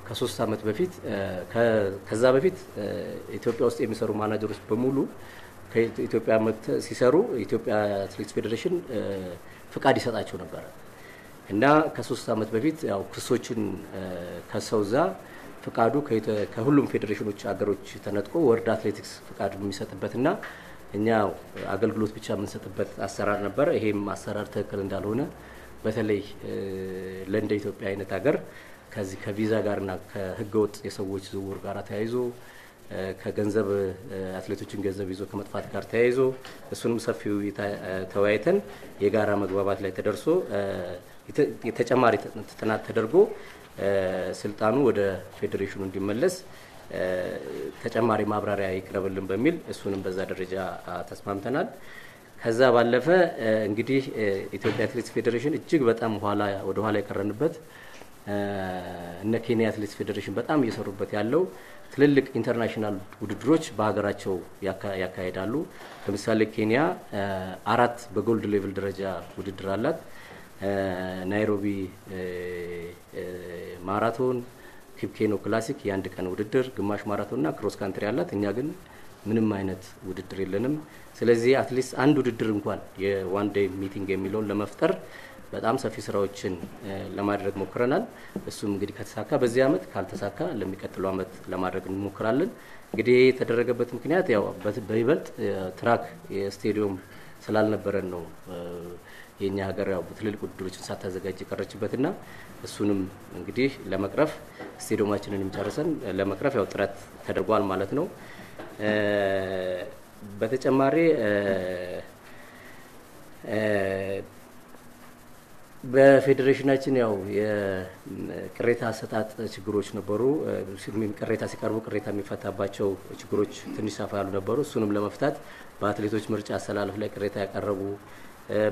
ከ3 አመት በፊት ከዛ በፊት ኢትዮጵያ ውስጥ የሚሰሩ ማናጀሮች በሙሉ ከኢትዮጵያ ሲሰሩ ኢትዮጵያ አትሌቲክስ ፌዴሬሽን ፍቃድ ይሰጣቸው ነበር እና ከ3 አመት በፊት ያው ክሶችን ከሰውዛ ፍቃዱ ከሁሉም ፌዴሬሽኖች አገሮች ተነጥቆ ወርልድ አትሌቲክስ ፍቃድ የሚሰጥበትና እኛ አገልግሎት ብቻ የምንሰጥበት አሰራር ነበር። ይሄም አሰራር ትክክል እንዳልሆነ በተለይ ለእንደ ኢትዮጵያ አይነት ሀገር ከዚህ ከቪዛ ጋርና ከህገወጥ የሰዎች ዝውውር ጋር ተያይዞ ከገንዘብ አትሌቶችን ገንዘብ ይዞ ከመጥፋት ጋር ተያይዞ እሱንም ሰፊው ተወያይተን የጋራ መግባባት ላይ ተደርሶ የተጨማሪ ጥናት ተደርጎ ስልጣኑ ወደ ፌዴሬሽኑ እንዲመለስ ተጨማሪ ማብራሪያ ይቅረብልን በሚል እሱንም በዛ ደረጃ ተስማምተናል። ከዛ ባለፈ እንግዲህ ኢትዮጵያ አትሌቲክስ ፌዴሬሽን እጅግ በጣም ወደ ኋላ የቀረንበት እነ ኬንያ አትሌቲክስ ፌዴሬሽን በጣም እየሰሩበት ያለው ትልልቅ ኢንተርናሽናል ውድድሮች በሀገራቸው ያካሂዳሉ። ለምሳሌ ኬንያ 4 በጎልድ ሌቭል ደረጃ ውድድር አላት። ናይሮቢ ማራቶን፣ ኪፕኬኖ ክላሲክ የአንድ ቀን ውድድር፣ ግማሽ ማራቶንና ክሮስ ካንትሪ አላት። እኛ ግን ምንም አይነት ውድድር የለንም። ስለዚህ አትሊስት አንድ ውድድር እንኳን የዋን ዴይ ሚቲንግ የሚለውን ለመፍጠር በጣም ሰፊ ስራዎችን ለማድረግ ሞክረናል። እሱም እንግዲህ ከተሳካ በዚህ አመት ካልተሳካ ለሚቀጥለው አመት ለማድረግ እንሞክራለን። እንግዲህ የተደረገበት ምክንያት ያው በይበልጥ ትራክ የስቴዲየም ስላልነበረን ነው። የኛ ሀገር ያው ትልልቅ ውድድሮችን ሳታዘጋጅ ቀረችበትና እሱንም እንግዲህ ለመቅረፍ ስቴዲየማችንን ጨርሰን ለመቅረፍ ያው ጥረት ተደርጓል ማለት ነው። በተጨማሪ በፌዴሬሽናችን ያው የቅሬታ አሰጣጥ ችግሮች ነበሩ። ቅሬታ ሲቀርቡ ቅሬታ የሚፈታባቸው ችግሮች ትንሽ ሰፋ ያሉ ነበሩ። እሱንም ለመፍታት በአትሌቶች ምርጫ አሰላለፍ ላይ ቅሬታ ያቀረቡ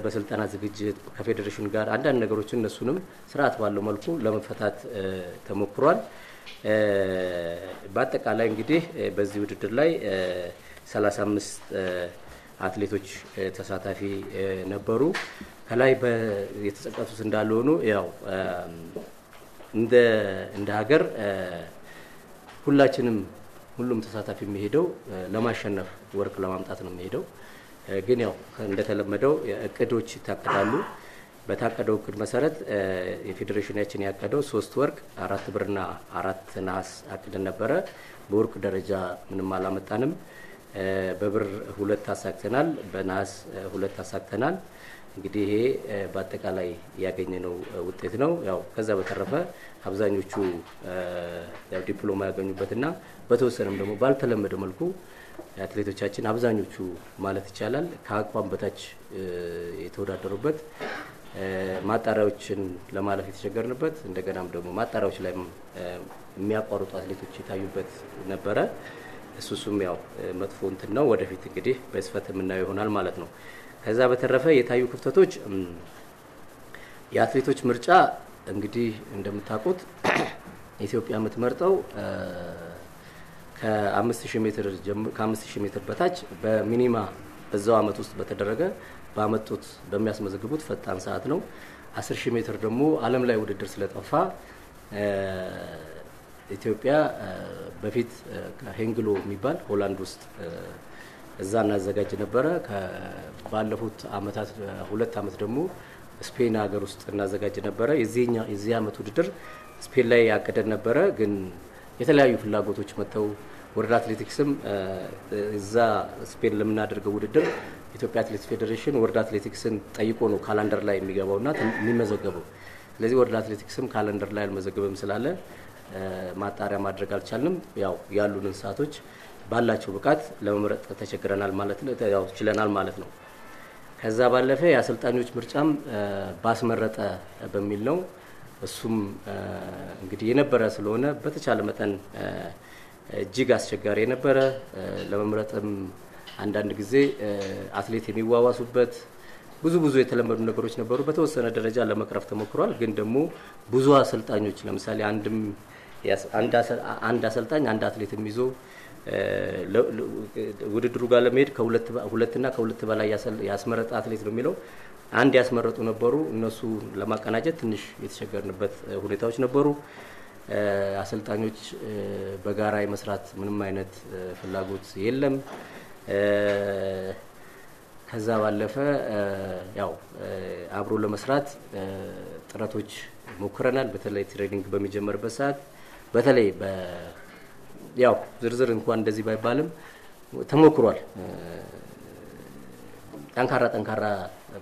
በስልጠና ዝግጅት ከፌዴሬሽኑ ጋር አንዳንድ ነገሮችን እነሱንም ስርዓት ባለው መልኩ ለመፈታት ተሞክሯል። በአጠቃላይ እንግዲህ በዚህ ውድድር ላይ 35 አትሌቶች ተሳታፊ ነበሩ። ከላይ የተጠቀሱት እንዳለ ሆኖ ያው እንደ ሀገር ሁሉም ተሳታፊ የሚሄደው ለማሸነፍ ወርቅ ለማምጣት ነው የሚሄደው። ግን ያው እንደተለመደው እቅዶች ይታቀዳሉ። በታቀደው እቅድ መሰረት የፌዴሬሽናችን ያቀደው 3 ወርቅ 4 ብርና 4 ነሐስ አቅደን ነበረ። በወርቅ ደረጃ ምንም አላመጣንም። በብር 2 አሳክተናል፣ በነሐስ 2 አሳክተናል። እንግዲህ ይሄ በአጠቃላይ ያገኘነው ውጤት ነው። ያው ከዛ በተረፈ አብዛኞቹ ያው ዲፕሎማ ያገኙበትና በተወሰነም ደግሞ ባልተለመደ መልኩ አትሌቶቻችን አብዛኞቹ ማለት ይቻላል ከአቋም በታች የተወዳደሩበት ማጣሪያዎችን ለማለፍ የተቸገርንበት እንደገናም ደግሞ ማጣሪያዎች ላይ የሚያቋርጡ አትሌቶች የታዩበት ነበረ። እሱም ያው መጥፎ እንትን ነው። ወደፊት እንግዲህ በስፋት የምናየው ይሆናል ማለት ነው። ከዛ በተረፈ የታዩ ክፍተቶች የአትሌቶች ምርጫ እንግዲህ እንደምታውቁት ኢትዮጵያ የምትመርጠው ከ5000 ሜትር በታች በሚኒማ በዛው አመት ውስጥ በተደረገ ባመጡት በሚያስመዘግቡት ፈጣን ሰዓት ነው። 10000 ሜትር ደግሞ ዓለም ላይ ውድድር ስለጠፋ ኢትዮጵያ በፊት ሄንግሎ የሚባል ሆላንድ ውስጥ እዛ እናዘጋጅ ነበረ። ባለፉት አመታት 2 አመት ደግሞ ስፔን ሀገር ውስጥ እናዘጋጅ ነበረ። የዚህ አመት ውድድር ስፔን ላይ ያቀደን ነበረ። ግን የተለያዩ ፍላጎቶች መተው ወርልድ አትሌቲክስም እዛ ስፔን ለምናደርገው ውድድር ኢትዮጵያ አትሌቲክስ ፌዴሬሽን ወርልድ አትሌቲክስን ጠይቆ ነው ካላንደር ላይ የሚገባውና የሚመዘገበው። ስለዚህ ወርልድ አትሌቲክስም ካላንደር ላይ አልመዘገበም ስላለ ማጣሪያ ማድረግ አልቻልንም። ያው ያሉንን ሰዓቶች ባላቸው ብቃት ለመምረጥ ተቸግረናል ማለት ነው፣ ያው ችለናል ማለት ነው። ከዛ ባለፈ የአሰልጣኞች ምርጫም ባስመረጠ በሚል ነው። እሱም እንግዲህ የነበረ ስለሆነ በተቻለ መጠን እጅግ አስቸጋሪ የነበረ ለመምረጥም አንዳንድ ጊዜ አትሌት የሚዋዋሱበት ብዙ የተለመዱ ነገሮች ነበሩ። በተወሰነ ደረጃ ለመቅረፍ ተሞክሯል። ግን ደግሞ ብዙ አሰልጣኞች ለምሳሌ አንድ አሰልጣኝ አንድ አትሌትም ይዞ ውድድሩ ጋር ለመሄድ ከሁለትና ከሁለት በላይ ያስመረጠ አትሌት ነው የሚለው አንድ ያስመረጡ ነበሩ። እነሱ ለማቀናጀት ትንሽ የተቸገርንበት ሁኔታዎች ነበሩ። አሰልጣኞች በጋራ የመስራት ምንም አይነት ፍላጎት የለም። ከዛ ባለፈ ያው አብሮ ለመስራት ጥረቶች ሞክረናል። በተለይ ትሬኒንግ በሚጀመርበት ሰዓት በተለይ ያው ዝርዝር እንኳን እንደዚህ ባይባልም ተሞክሯል። ጠንካራ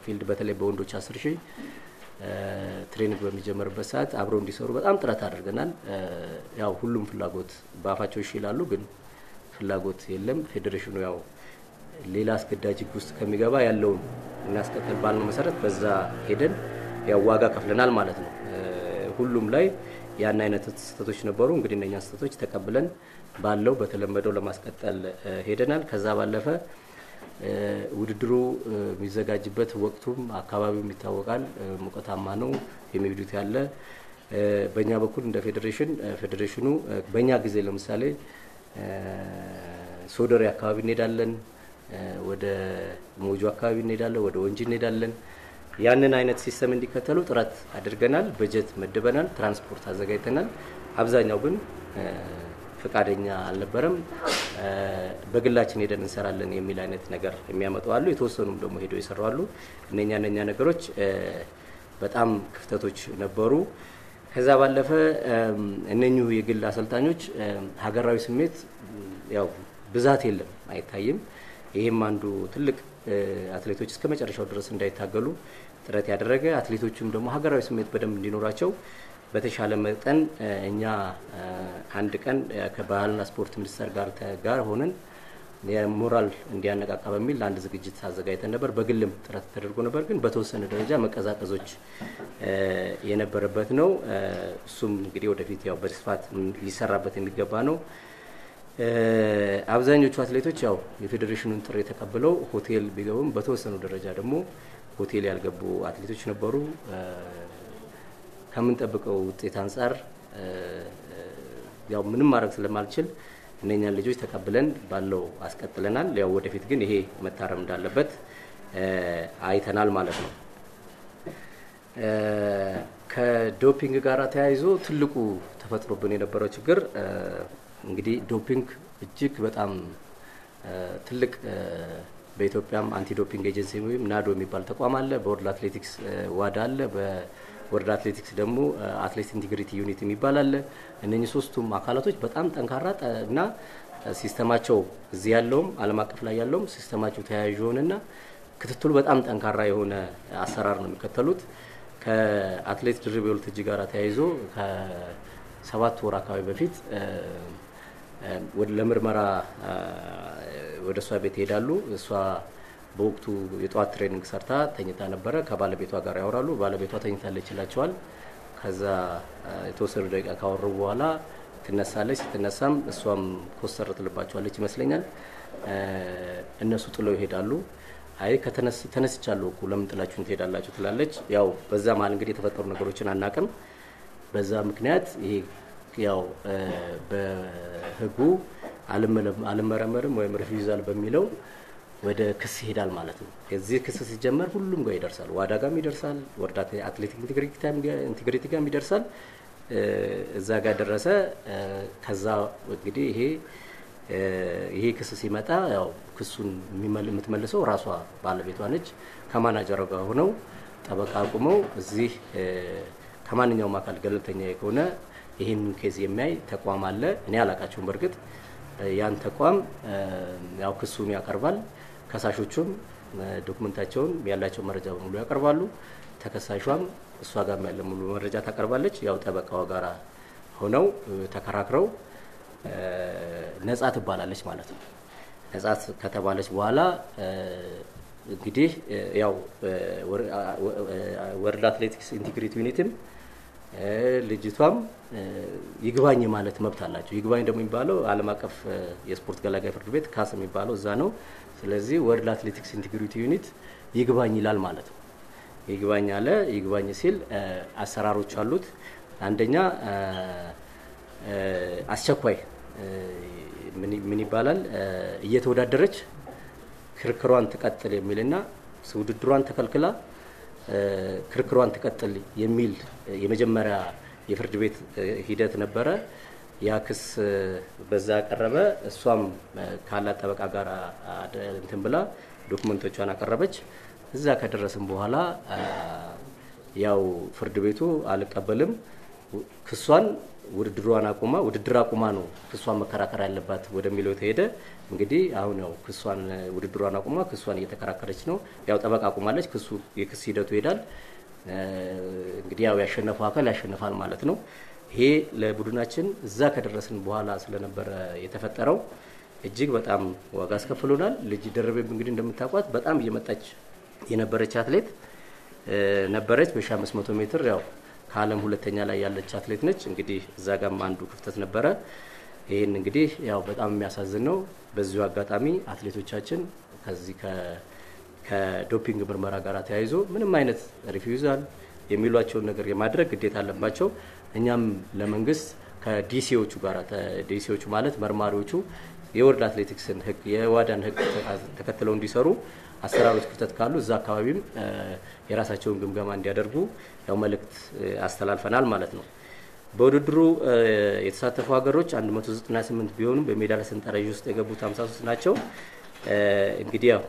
ፊልድ በተለይ በወንዶች 10000 ትሬኒንግ በሚጀመርበት ሰዓት አብሮ እንዲሰሩ በጣም ጥረት አድርገናል። ያው ሁሉም ፍላጎት ባፋቸው ይላሉ፣ ግን ፍላጎት የለም። ፌዴሬሽኑ ያው ሌላ አስገዳጅ ውስጥ ከሚገባ ያለውን እናስቀጥል ባልነው መሰረት በዛ ሄደን ያው ዋጋ ከፍለናል ማለት ነው። ሁሉም ላይ ያን አይነት ስህተቶች ነበሩ። እንግዲህ እነኛ ስህተቶች ተቀብለን ባለው በተለመደው ለማስቀጠል ሄደናል። ከዛ ባለፈ ውድድሩ የሚዘጋጅበት ወቅቱም አካባቢውም ይታወቃል። ሙቀታማ ነው፣ ሂዩሚዲቲ ያለ። በእኛ በኩል እንደ ፌዴሬሽኑ በእኛ ጊዜ ለምሳሌ ሶደሬ አካባቢ እንሄዳለን፣ ወደ ሞጆ አካባቢ እንሄዳለን፣ ወደ ወንጂ እንሄዳለን። ያንን አይነት ሲስተም እንዲከተሉ ጥረት አድርገናል። በጀት መድበናል፣ ትራንስፖርት አዘጋጅተናል። አብዛኛው ግን ፈቃደኛ አልነበረም። በግላችን ሄደን እንሰራለን የሚል አይነት ነገር የሚያመጡ አሉ። የተወሰኑም ደግሞ ሄደው ይሰራሉ። እነኛ ነገሮች በጣም ክፍተቶች ነበሩ። ከዛ ባለፈ እነኚሁ የግል አሰልጣኞች ሀገራዊ ስሜት ያው ብዛት የለም፣ አይታይም። ይሄም አንዱ ትልቅ አትሌቶች እስከ መጨረሻው ድረስ እንዳይታገሉ ጥረት ያደረገ፣ አትሌቶቹም ደግሞ ሀገራዊ ስሜት በደንብ እንዲኖራቸው በተሻለ መጠን እኛ አንድ ቀን ከባህልና ስፖርት ሚኒስቴር ጋር ሆነን የሞራል እንዲያነቃቃ በሚል አንድ ዝግጅት አዘጋጅተን ነበር። በግልም ጥረት ተደርጎ ነበር፣ ግን በተወሰነ ደረጃ መቀዛቀዞች የነበረበት ነው። እሱም እንግዲህ ወደፊት ያው በስፋት ሊሰራበት የሚገባ ነው። አብዛኞቹ አትሌቶች ያው የፌዴሬሽኑን ጥሪ ተቀብለው ሆቴል ቢገቡም በተወሰነ ደረጃ ደግሞ ሆቴል ያልገቡ አትሌቶች ነበሩ። ከምንጠብቀው ውጤት አንፃር ያው ምንም ማድረግ ስለማልችል እነኛን ልጆች ተቀብለን ባለው አስቀጥለናል። ያው ወደፊት ግን ይሄ መታረም እንዳለበት አይተናል ማለት ነው። ከዶፒንግ ጋር ተያይዞ ትልቁ ተፈጥሮብን የነበረው ችግር እንግዲህ ዶፒንግ እጅግ በጣም ትልቅ በኢትዮጵያም አንቲ ዶፒንግ ኤጀንሲ ወይም ናዶ የሚባል ተቋም አለ። በወርልድ አትሌቲክስ ዋዳ አለ። በወርልድ አትሌቲክስ ደግሞ አትሌት ኢንቲግሪቲ ዩኒት የሚባል አለ። እነኚህ ሶስቱም አካላቶች በጣም ጠንካራ እና ሲስተማቸው እዚህ ያለውም ዓለም አቀፍ ላይ ያለውም ሲስተማቸው ተያያዥ የሆነና ክትትሉ በጣም ጠንካራ የሆነ አሰራር ነው የሚከተሉት። ከአትሌት ድርቤ ወልተጂ ጋር ተያይዞ ከ7 ወር አካባቢ በፊት ለምርመራ ወደ እሷ ቤት ይሄዳሉ። እሷ በወቅቱ የጧት ትሬኒንግ ሰርታ ተኝታ ነበረ። ከባለቤቷ ጋር ያወራሉ። ባለቤቷ ተኝታለች ይላቸዋል። ከዛ የተወሰኑ ደቂቃ ካወሩ በኋላ ትነሳለች። ስትነሳም እሷም ኮስተር ትልባቸዋለች ይመስለኛል። እነሱ ጥለው ይሄዳሉ። አይ ተነስቻለሁ እኮ ለምን ጥላችሁን ትሄዳላችሁ ትላለች። ያው በዛ መሀል እንግዲህ የተፈጠሩ ነገሮችን አናቅም። በዛ ምክንያት ይሄ ያው በህጉ አልመረመርም ወይም ሪፊውዛል በሚለው ወደ ክስ ይሄዳል ማለት ነው። የዚህ ክስ ሲጀመር ሁሉም ጋር ይደርሳል። ዋዳ ጋርም ይደርሳል፣ ወርዳት አትሌቲክ ኢንቲግሪቲ ጋርም ይደርሳል። እዛ ጋር ደረሰ። ከዛ እንግዲህ ይሄ ክስ ሲመጣ ያው ክሱን የምትመልሰው ራሷ ባለቤቷ ነች። ከማናጀሯ ጋር ሆነው ጠበቃ አቁመው እዚህ ከማንኛውም አካል ገለልተኛ የሆነ ይሄን ኬዝ የሚያይ ተቋም አለ። እኔ አላቃቸውም በርግጥ ያን ተቋም ያው ክሱን ያቀርባል። ከሳሾቹም ዶክመንታቸውን ያላቸው መረጃ በሙሉ ያቀርባሉ። ተከሳሿም እሷ ጋር ያለ ሙሉ መረጃ ታቀርባለች። ያው ጠበቃዋ ጋር ሆነው ተከራክረው ነጻ ትባላለች ማለት ነው። ነጻ ከተባለች በኋላ እንግዲህ ያው ወርልድ አትሌቲክስ ኢንቲግሪቲ ዩኒትም ልጅቷም ይግባኝ ማለት መብት አላቸው። ይግባኝ ደግሞ የሚባለው ዓለም አቀፍ የስፖርት ገላጋይ ፍርድ ቤት ካስ የሚባለው እዛ ነው። ስለዚህ ወርልድ አትሌቲክስ ኢንቲግሪቲ ዩኒት ይግባኝ ይላል ማለት ነው። ይግባኝ አለ። ይግባኝ ሲል አሰራሮች አሉት። አንደኛ አስቸኳይ ምን ይባላል እየተወዳደረች ክርክሯን ትቀጥል የሚልና ውድድሯን ተከልክላ ክርክሯን ትቀጥል የሚል የመጀመሪያ የፍርድ ቤት ሂደት ነበረ። ያ ክስ በዛ ቀረበ። እሷም ካላት ጠበቃ ጋር እንትን ብላ ዶክመንቶቿን አቀረበች። እዛ ከደረስን በኋላ ያው ፍርድ ቤቱ አልቀበልም ክሷን ውድድሯን አቁማ ነው ክሷን መከራከር ያለባት ወደሚለው ተሄደ። እንግዲህ አሁን ያው ክሷን ውድድሯን አቁማ ክሷን እየተከራከረች ነው። ያው ጠበቃ አቁማለች። የክስ ሂደቱ ይሄዳል። እንግዲህ ያው ያሸነፈው አካል ያሸንፋል ማለት ነው። ይሄ ለቡድናችን እዛ ከደረስን በኋላ ስለነበረ የተፈጠረው እጅግ በጣም ዋጋ አስከፍሎናል። ልጅ ደረበም እንግዲህ እንደምታውቋት በጣም እየመጣች የነበረች አትሌት ነበረች። በ1500 ሜትር ያው ከዓለም ሁለተኛ ላይ ያለች አትሌት ነች። እንግዲህ እዛ ጋርም አንዱ ክፍተት ነበረ። ይሄን እንግዲህ ያው በጣም የሚያሳዝን ነው። በዚሁ አጋጣሚ አትሌቶቻችን ከዚህ ከዶፒንግ ምርመራ ጋር ተያይዞ ምንም አይነት ሪፊውዛል የሚሏቸውን ነገር የማድረግ ግዴታ አለባቸው። እኛም ለመንግስት ከዲሲዎቹ ጋር ዲሲዎቹ ማለት መርማሪዎቹ የወርልድ አትሌቲክስን ህግ የዋዳን ህግ ተከትለው እንዲሰሩ አሰራሮች ክፍተት ካሉ እዛ አካባቢም የራሳቸውን ግምገማ እንዲያደርጉ ያው መልእክት አስተላልፈናል ማለት ነው። በውድድሩ የተሳተፉ ሀገሮች 198 ቢሆኑም በሜዳሊያ ሰንጠረዥ ውስጥ የገቡት 53 ናቸው። እንግዲህ ያው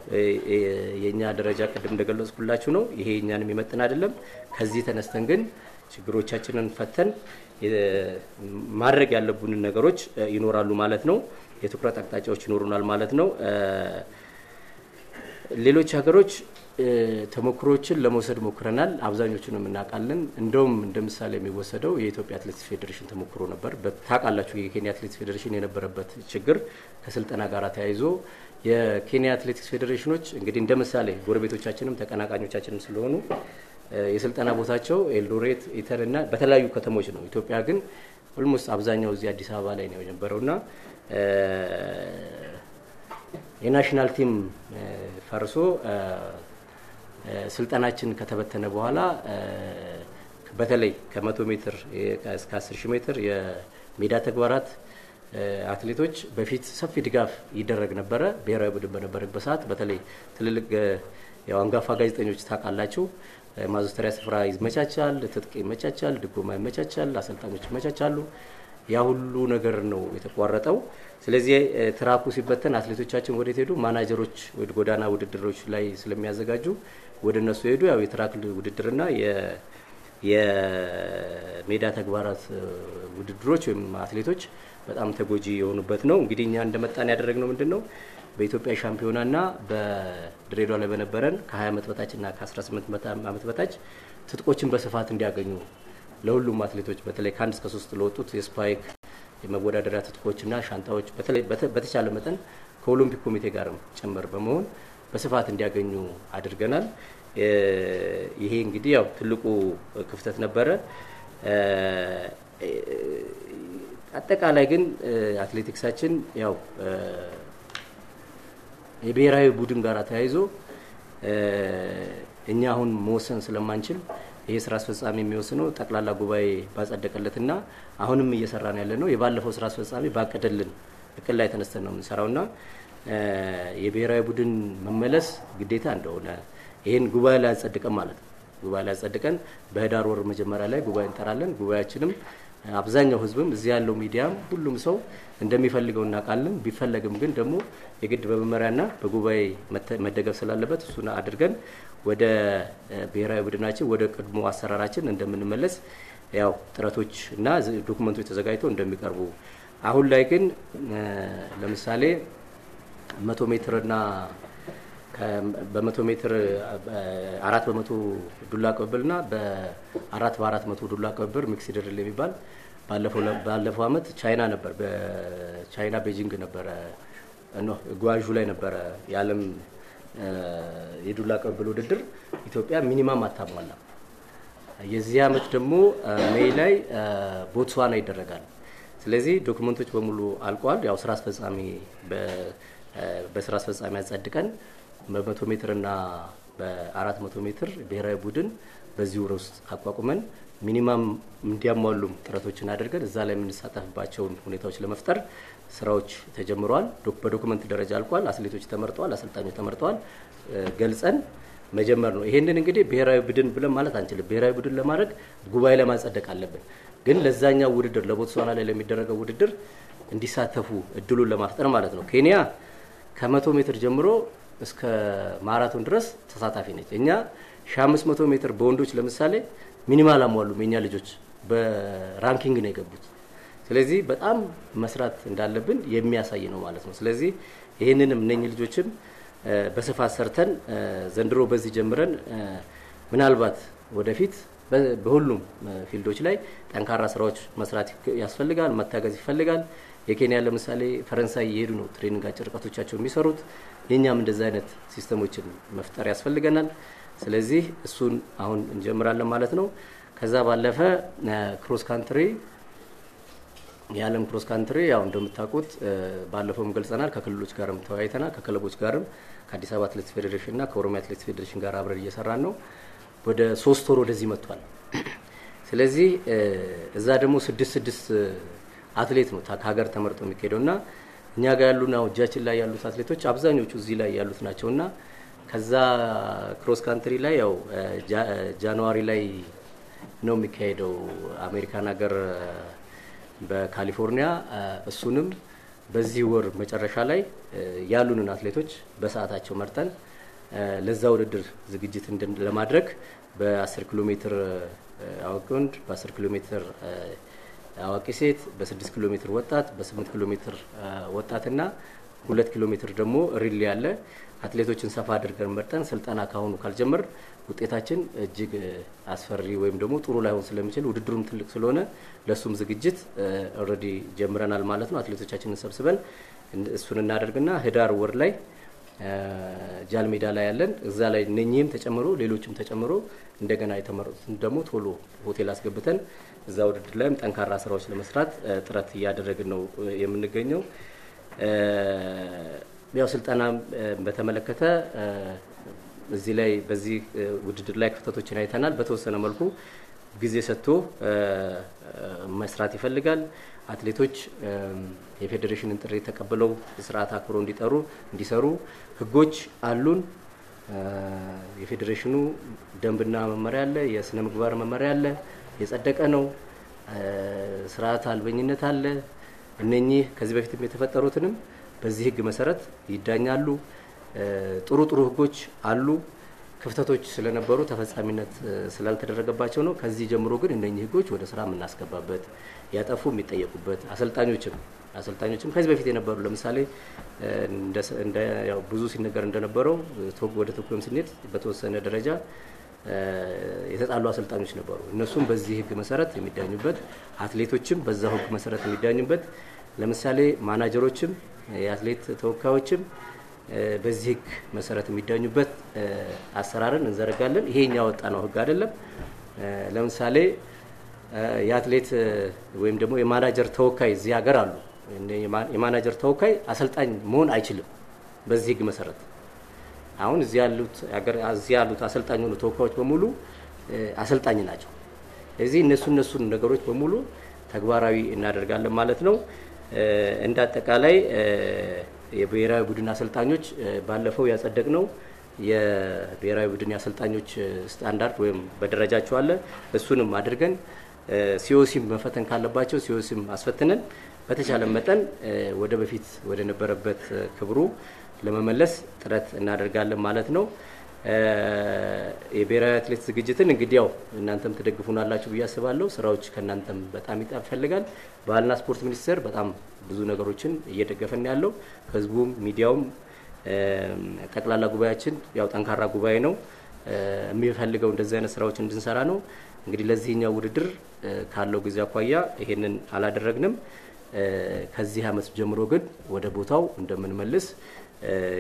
የኛ ደረጃ ቅድም እንደገለጽኩላችሁ ነው። ይሄ እኛንም ይመጥን አይደለም። ከዚህ ተነስተን ግን ችግሮቻችንን ፈተን ማድረግ ያለብንን ነገሮች ይኖራሉ ማለት ነው። የትኩረት አቅጣጫዎች ይኖሩናል ማለት ነው። ሌሎች ሀገሮች ተሞክሮችን ለመውሰድ ሞክረናል። አብዛኞቹንም እናውቃለን። እንደውም እንደምሳሌ የሚወሰደው የኢትዮጵያ አትሌቲክስ ፌዴሬሽን ተሞክሮ ነበር። ታውቃላችሁ የኬንያ አትሌቲክስ ፌዴሬሽን የነበረበት ችግር ከስልጠና ጋር ተያይዞ የኬንያ አትሌቲክስ ፌዴሬሽኖች እንግዲህ እንደምሳሌ ጎረቤቶቻችንም ተቀናቃኞቻችንም ስለሆኑ የስልጠና ቦታቸው ኤልዶሬት ኢተርና በተለያዩ ከተሞች ነው። ኢትዮጵያ ግን ኦልሞስት አብዛኛው እዚህ አዲስ አበባ ላይ ነው የነበረውና የናሽናል ቲም ፈርሶ ስልጠናችን ከተበተነ በኋላ በተለይ ከ100 ሜትር እስከ 10000 ሜትር የሜዳ ተግባራት አትሌቶች በፊት ሰፊ ድጋፍ ይደረግ ነበረ። ብሔራዊ ቡድን በነበረበት ሰዓት በተለይ ትልልቅ ያው አንጋፋ ጋዜጠኞች ታውቃላችሁ፣ ማዘውተሪያ ስፍራ ይመቻቻል፣ ትጥቅ ይመቻቻል፣ ድጎማ ይመቻቻል፣ አሰልጣኞች ይመቻቻሉ። ያ ሁሉ ነገር ነው የተቋረጠው። ስለዚህ ትራኩ ሲበተን አትሌቶቻችን ወዴት ሄዱ? ማናጀሮች ወደ ጎዳና ውድድሮች ላይ ስለሚያዘጋጁ ወደ እነሱ ሄዱ። ያው የትራክ ውድድርና የሜዳ ተግባራት ውድድሮች ወይም አትሌቶች በጣም ተጎጂ የሆኑበት ነው። እንግዲህ እኛ እንደመጣን ያደረግነው ምንድነው በኢትዮጵያ ሻምፒዮናና በድሬዳዋ ላይ በነበረን ከ20 ዓመት በታችና ከ18 ዓመት በታች ትጥቆችን በስፋት እንዲያገኙ ለሁሉም አትሌቶች በተለይ ከ1 እስከ 3 ለወጡት የስፓይክ የመወዳደሪያ ትጥቆችና ሻንጣዎች በተለይ በተቻለ መጠን ከኦሎምፒክ ኮሚቴ ጋርም ጭምር በመሆን በስፋት እንዲያገኙ አድርገናል። ይሄ እንግዲህ ያው ትልቁ ክፍተት ነበረ። አጠቃላይ ግን አትሌቲክሳችን ያው የብሔራዊ ቡድን ጋር ተያይዞ እኛ አሁን መወሰን ስለማንችል ይሄ ስራ አስፈጻሚ የሚወስነው ጠቅላላ ጉባኤ ባጸደቀለትና አሁንም እየሰራን ያለ ነው። የባለፈው ስራ አስፈጻሚ ባቀደልን እቅድ ላይ ተነስተን ነው የምንሰራውና የብሔራዊ ቡድን መመለስ ግዴታ እንደሆነ ይሄን ጉባኤ ላይ አጸድቀን ማለት ነው። ጉባኤ ላይ አጸድቀን በህዳር ወር መጀመሪያ ላይ ጉባኤ እንጠራለን። ጉባኤያችንም አብዛኛው ህዝብም እዚህ ያለው ሚዲያም ሁሉም ሰው እንደሚፈልገው እናውቃለን። ቢፈለግም ግን ደግሞ የግድ በመመሪያና በጉባኤ መደገፍ ስላለበት እሱን አድርገን ወደ ብሔራዊ ቡድናችን ወደ ቀድሞ አሰራራችን እንደምንመለስ ያው ጥረቶች እና ዶክመንቶች ተዘጋጅተው እንደሚቀርቡ አሁን ላይ ግን ለምሳሌ 100 ሜትር እና በ100 ሜትር 4 በመቶ ዱላ ቅብብልና በ400 ዱላ ቅብብል ሚክስ ድሪል የሚባል ባለፈው አመት ቻይና ነበር። በቻይና ቤጂንግ ነበር ጓዡ ላይ ነበር የዓለም የዱላ ቅብብል ውድድር። ኢትዮጵያ ሚኒማም አታሟላ። የዚህ አመት ደግሞ ሜይ ላይ ቦትስዋና ይደረጋል። ስለዚህ ዶክመንቶች በሙሉ አልቋል። ያው ስራ አስፈጻሚ በስራ አስፈጻሚ ያጸድቀን በ100 ሜትር እና በ400 ሜትር ብሔራዊ ቡድን በዚህ ወር ውስጥ አቋቁመን ሚኒማም እንዲያሟሉም ጥረቶችን አድርገን እዛ ላይ የምንሳተፍባቸውን ሁኔታዎች ለመፍጠር ስራዎች ተጀምረዋል። በዶክመንት ደረጃ አልቋል። አትሌቶች ተመርጠዋል፣ አሰልጣኞች ተመርጠዋል። ገልጸን መጀመር ነው። ይሄንን እንግዲህ ብሔራዊ ቡድን ብለን ማለት አንችልም። ብሔራዊ ቡድን ለማድረግ ጉባኤ ለማጸደቅ አለብን። ግን ለዛኛው ውድድር ለቦትስዋና ላይ ለሚደረገው ውድድር እንዲሳተፉ እድሉን ለማፍጠር ማለት ነው። ኬንያ ከ100 ሜትር ጀምሮ እስከ ማራቶን ድረስ ተሳታፊ ነች። እኛ 1500 ሜትር በወንዶች ለምሳሌ ሚኒማል አሟሉም የኛ ልጆች በራንኪንግ ነው የገቡት። ስለዚህ በጣም መስራት እንዳለብን የሚያሳይ ነው ማለት ነው። ስለዚህ ይሄንንም እነኚህ ልጆችም በስፋት ሰርተን ዘንድሮ በዚህ ጀምረን ምናልባት ወደፊት በሁሉም ፊልዶች ላይ ጠንካራ ስራዎች መስራት ያስፈልጋል፣ መታገዝ ይፈልጋል። የኬንያ ለምሳሌ ፈረንሳይ እየሄዱ ነው ትሬኒንግ አጭር ርቀቶቻቸው የሚሰሩት። የኛም እንደዛ አይነት ሲስተሞችን መፍጠር ያስፈልገናል። ስለዚህ እሱን አሁን እንጀምራለን ማለት ነው። ከዛ ባለፈ ክሮስ ካንትሪ የዓለም ክሮስ ካንትሪ ያው እንደምታውቁት ባለፈውም ገልጸናል። ከክልሎች ጋርም ተወያይተናል። ከክለቦች ጋርም ከአዲስ አበባ አትሌቲክስ ፌዴሬሽን እና ከኦሮሚያ አትሌቲክስ ፌዴሬሽን ጋር አብረን እየሰራን ነው። ወደ 3 ወር ወደዚህ መጥቷል። ስለዚህ እዛ ደግሞ 6 አትሌት ነው ከሀገር ተመርጦ የሚካሄደውና እኛ ጋር ያሉና እጃችን ላይ ያሉት አትሌቶች አብዛኞቹ እዚህ ላይ ያሉት ናቸውና ከዛ ክሮስ ካንትሪ ላይ ያው ጃንዋሪ ላይ ነው የሚካሄደው አሜሪካን ሀገር በካሊፎርኒያ። እሱንም በዚህ ወር መጨረሻ ላይ ያሉንን አትሌቶች በሰዓታቸው መርጠን ለዛ ውድድር ዝግጅት ለማድረግ በ10 ኪሎ ሜትር አዋቂ ወንድ፣ በ10 ኪሎ ሜትር አዋቂ ሴት፣ በ6 ኪሎ ሜትር ወጣት፣ በ8 ኪሎ ሜትር ወጣትና 2 ኪሎ ሜትር ደግሞ ሪሊ ያለ አትሌቶችን ሰፋ አድርገን መርጠን ስልጠና ካሁኑ ካልጀመር ውጤታችን እጅግ አስፈሪ ወይም ደግሞ ጥሩ ላይሆን ስለሚችል ውድድሩም ትልቅ ስለሆነ ለሱም ዝግጅት ኦሬዲ ጀምረናል ማለት ነው። አትሌቶቻችንን ሰብስበን እሱን እናደርግና ህዳር ወር ላይ ጃልሜዳ ላይ ያለን እዛ ላይ እነኚህም ተጨምሮ ሌሎችም ተጨምሮ እንደገና የተመረጡትን ደግሞ ቶሎ ሆቴል አስገብተን እዛ ውድድር ላይም ጠንካራ ስራዎች ለመስራት ጥረት እያደረግን ነው የምንገኘው። ያው ስልጠና በተመለከተ እዚህ ላይ በዚህ ውድድር ላይ ክፍተቶችን አይተናል። በተወሰነ መልኩ ጊዜ ሰጥቶ መስራት ይፈልጋል። አትሌቶች የፌዴሬሽንን ጥሪ ተቀበለው ስርዓት አክብሮ እንዲሰሩ ህጎች አሉን። የፌዴሬሽኑ ደንብና መመሪያ አለ፣ የስነ ምግባር መመሪያ አለ፣ የጸደቀ ነው። ስርዓት አልበኝነት አለ። እነኚህ ከዚህ በፊትም የተፈጠሩትንም በዚህ ህግ መሰረት ይዳኛሉ። ጥሩ ህጎች አሉ። ክፍተቶች ስለነበሩ ተፈጻሚነት ስላልተደረገባቸው ነው። ከዚህ ጀምሮ ግን እነኚህ ህጎች ወደ ስራ የምናስገባበት ያጠፉ የሚጠየቁበት አሰልጣኞችም ከዚህ በፊት የነበሩ ለምሳሌ እንደ ያው ብዙ ሲነገር እንደነበረው ወደ ቶክዮም ስንሄድ በተወሰነ ደረጃ የተጣሉ አሰልጣኞች ነበሩ። እነሱም በዚህ ህግ መሰረት የሚዳኙበት፣ አትሌቶችም በዛው ህግ መሰረት የሚዳኙበት፣ ለምሳሌ ማናጀሮችም የአትሌት ተወካዮችም በዚህ ህግ መሰረት የሚዳኙበት አሰራርን እንዘረጋለን። ይሄኛ ወጣ ነው ህግ አይደለም። ለምሳሌ የአትሌት ወይም ደግሞ የማናጀር ተወካይ እዚህ ሀገር አሉ። የማናጀር ተወካይ አሰልጣኝ መሆን አይችልም በዚህ ህግ መሰረት። አሁን እዚህ ያሉት አሰልጣኝ ሆኑ ተወካዮች በሙሉ አሰልጣኝ ናቸው። ስለዚህ እነሱን ነገሮች በሙሉ ተግባራዊ እናደርጋለን ማለት ነው። እንደ አጠቃላይ የብሔራዊ ቡድን አሰልጣኞች ባለፈው ያጸደቅነው የብሔራዊ ቡድን አሰልጣኞች ስታንዳርድ ወይም በደረጃቸው አለ። እሱንም አድርገን ሲኦሲም መፈተን ካለባቸው ሲኦሲም አስፈትነን በተቻለ መጠን ወደ በፊት ወደ ነበረበት ክብሩ ለመመለስ ጥረት እናደርጋለን ማለት ነው። የብሔራዊ አትሌት ዝግጅትን እንግዲህ ያው እናንተም ተደግፉናላችሁ ብዬ አስባለሁ። ስራዎች ከእናንተም በጣም ይፈልጋል። ባህልና ስፖርት ሚኒስቴር በጣም ብዙ ነገሮችን እየደገፈን ያለው ህዝቡም ሚዲያውም ጠቅላላ ጉባኤያችን ያው ጠንካራ ጉባኤ ነው የሚፈልገው እንደዚህ አይነት ስራዎች እንድንሰራ ነው። እንግዲህ ለዚህኛው ውድድር ካለው ጊዜ አኳያ ይሄንን አላደረግንም። ከዚህ አመት ጀምሮ ግን ወደ ቦታው እንደምንመልስ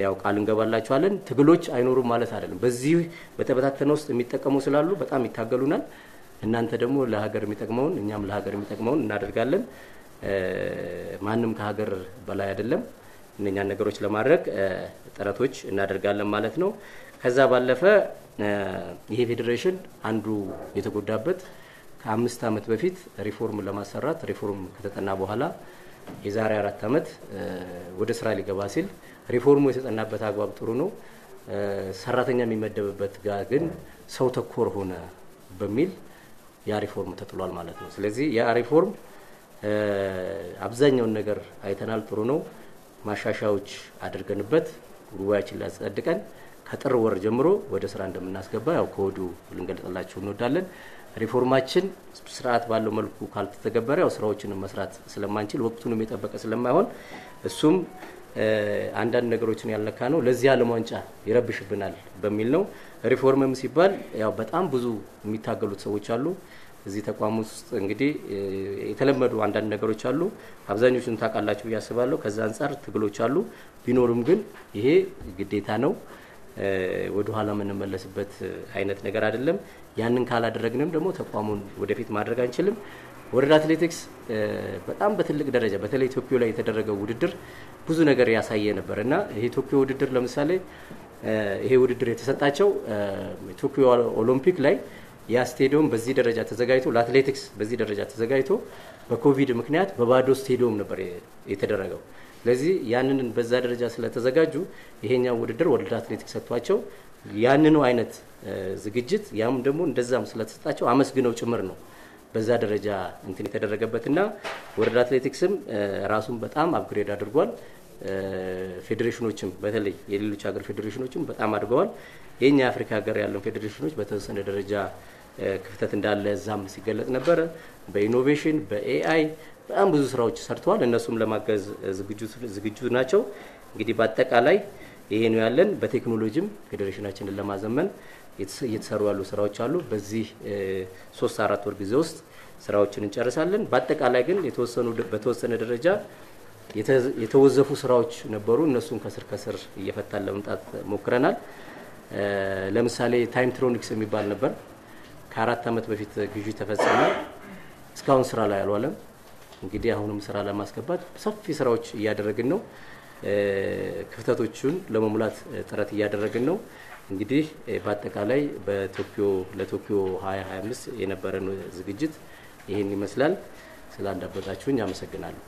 ያው ቃል እንገባላችኋለን። ትግሎች አይኖሩም ማለት አይደለም። በዚህ በተበታተነ ውስጥ የሚጠቀሙ ስላሉ በጣም ይታገሉናል። እናንተ ደግሞ ለሀገር የሚጠቅመውን እኛም ለሀገር የሚጠቅመውን እናደርጋለን። ማንም ከሀገር በላይ አይደለም። እነኛን ነገሮች ለማድረግ ጥረቶች እናደርጋለን ማለት ነው። ከዛ ባለፈ ይሄ ፌዴሬሽን አንዱ የተጎዳበት ከ5 አመት በፊት ሪፎርም ለማሰራት ሪፎርም ከተጠና በኋላ የዛሬ 4 አመት ወደ ስራ ሊገባ ሲል ሪፎርሙ የተጠናበት አግባብ ጥሩ ነው። ሰራተኛ የሚመደብበት ጋር ግን ሰው ተኮር ሆነ በሚል ያ ሪፎርም ተጥሏል ማለት ነው። ስለዚህ ያ ሪፎርም አብዛኛውን ነገር አይተናል፣ ጥሩ ነው። ማሻሻያዎች አድርገንበት ጉባኤያችን ላይ አጸድቀን ከጥር ወር ጀምሮ ወደ ስራ እንደምናስገባ ያው ኮዱ ልንገልጽላችሁ እንወዳለን። ሪፎርማችን ስርዓት ባለው መልኩ ካልተተገበረ ያው ስራዎችን መስራት ስለማንችል ወቅቱንም የጠበቀ ስለማይሆን እሱም አንዳንድ ነገሮችን ያልነካ ነው። ለዚህ ዓለም ዋንጫ ይረብሽብናል በሚል ነው። ሪፎርምም ሲባል ያው በጣም ብዙ የሚታገሉት ሰዎች አሉ። እዚህ ተቋም ውስጥ እንግዲህ የተለመዱ አንዳንድ ነገሮች አሉ። አብዛኞቹን ታውቃላችሁ ብዬ አስባለሁ። ከዛ አንፃር ትግሎች አሉ። ቢኖርም ግን ይሄ ግዴታ ነው። ወደ ኋላ የምንመለስበት አይነት ነገር አይደለም። ያንን ካላደረግንም ደግሞ ተቋሙን ወደፊት ማድረግ አንችልም። ወርልድ አትሌቲክስ በጣም በትልቅ ደረጃ በተለይ ኢትዮጵያ ላይ የተደረገው ውድድር ብዙ ነገር ያሳየ ነበርና ይሄ ቶኪዮ ውድድር ለምሳሌ ይሄ ውድድር የተሰጣቸው ቶኪዮ ኦሎምፒክ ላይ ያ ስቴዲየም በዚህ ደረጃ ተዘጋጅቶ ለአትሌቲክስ በዚህ ደረጃ ተዘጋጅቶ በኮቪድ ምክንያት በባዶ ስቴዲየም ነበር የተደረገው። ስለዚህ ያንን በዛ ደረጃ ስለተዘጋጁ ይሄኛው ውድድር ወርልድ አትሌቲክስ ሰጥቷቸው ያንኑ አይነት ዝግጅት ያም ደግሞ እንደዛም ስለተሰጣቸው አመስግነው ጭምር ነው በዛ ደረጃ እንትን የተደረገበትና ወርልድ አትሌቲክስም ራሱን በጣም አፕግሬድ አድርጓል። ፌዴሬሽኖችም በተለይ የሌሎች ሀገር ፌዴሬሽኖችም በጣም አድርገዋል። የኛ አፍሪካ ሀገር ያለው ፌዴሬሽኖች በተወሰነ ደረጃ ክፍተት እንዳለ እዛም ሲገለጽ ነበር። በኢኖቬሽን በኤአይ በጣም ብዙ ስራዎች ሰርተዋል። እነሱም ለማገዝ ዝግጁ ናቸው። እንግዲህ በአጠቃላይ ይሄ ነው ያለን። በቴክኖሎጂም ፌዴሬሽናችንን ለማዘመን እየተሰሩ ያሉ ስራዎች አሉ። በዚህ 3-4 ወር ጊዜ ውስጥ ስራዎችን እንጨርሳለን። በአጠቃላይ ግን በተወሰነ ደረጃ የተወዘፉ ስራዎች ነበሩ። እነሱን ከስር እየፈታን ለመምጣት ሞክረናል። ለምሳሌ ታይምትሮኒክስ የሚባል ነበር። ከ4 ዓመት በፊት ግዢ ተፈጸመ። እስካሁን ስራ ላይ አልዋለም። እንግዲህ አሁንም ስራ ለማስገባት ሰፊ ስራዎች እያደረግን ነው። ክፍተቶቹን ለመሙላት ጥረት እያደረግን ነው። እንግዲህ በአጠቃላይ ለቶኪዮ 2025 የነበረን ዝግጅት ይሄን ይመስላል። ስላዳመጣችሁኝ አመሰግናለሁ።